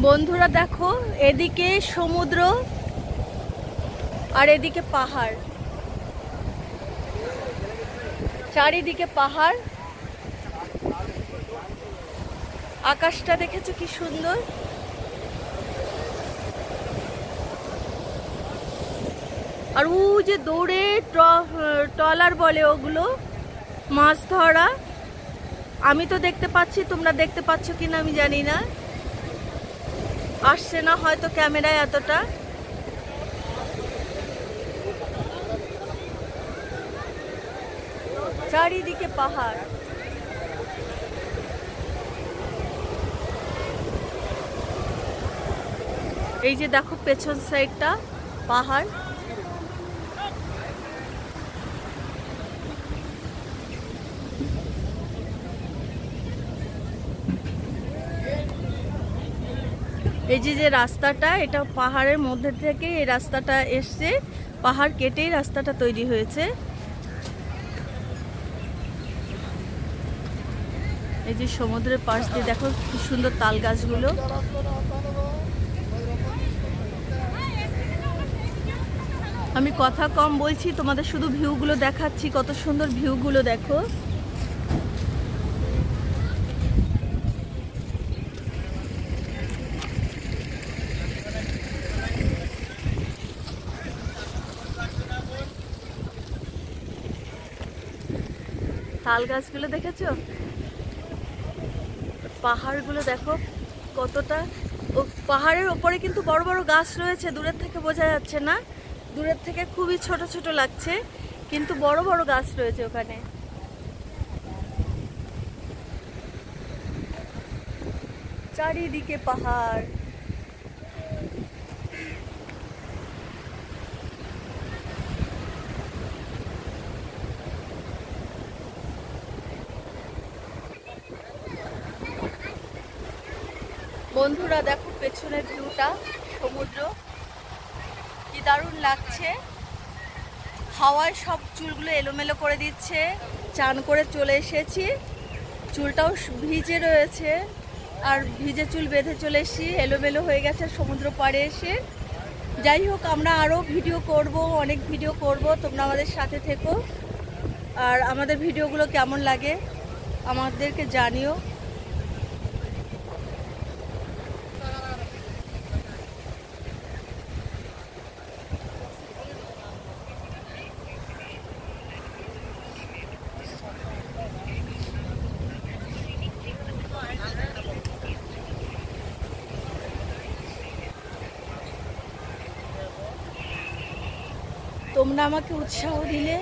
বন্ধুরা দেখো, এদিকে সমুদ্র আর এদিকে পাহাড়, চারিদিকে পাহাড়। আকাশটা দেখেছো কি সুন্দর। আর ও যে দৌড়ে ট্রলার বলে ওগুলো, মাছ ধরা। আমি তো দেখতে পাচ্ছি, তোমরা দেখতে পাচ্ছ কিনা আমি জানি না, আসছে না হয়তো ক্যামেরায় এতটা। চারিদিকে পাহাড়। এই যে দেখো পেছন সাইডটা পাহাড়। এই যে রাস্তাটা, এটা পাহাড়ের মধ্যে থেকে এই রাস্তাটা এসছে, পাহাড় কেটেই রাস্তাটা তৈরি হয়েছে। এই যে সমুদ্রের পাশ দিয়ে দেখো কি সুন্দর তাল গাছগুলো। আমি কথা কম বলছি, তোমাদের শুধু ভিউগুলো দেখাচ্ছি, কত সুন্দর ভিউগুলো দেখো। তাল গাছগুলো দেখেছো, পাহাড়গুলো দেখো কতটা। ও পাহাড়ের ওপরে কিন্তু বড় বড় গাছ রয়েছে, দূরের থেকে বোঝা যাচ্ছে না, দূরের থেকে খুবই ছোট ছোট লাগছে, কিন্তু বড় বড় গাছ রয়েছে ওখানে। চারিদিকে পাহাড়। বন্ধুরা দেখো পেছনের ভিউটা, সমুদ্র কি দারুণ লাগছে। হাওয়ায় সব চুলগুলো এলোমেলো করে দিচ্ছে। চান করে চলে এসেছি, চুলটাও ভিজে রয়েছে, আর ভিজে চুল বেঁধে চলে এসেছি, এলোমেলো হয়ে গেছে সমুদ্র পাড়ে এসে। যাই হোক, আমরা আরও ভিডিও করব, অনেক ভিডিও করব, তোমরা আমাদের সাথে থেকো। আর আমাদের ভিডিওগুলো কেমন লাগে আমাদেরকে জানিও। তোমরা আমাকে উৎসাহ দিলে।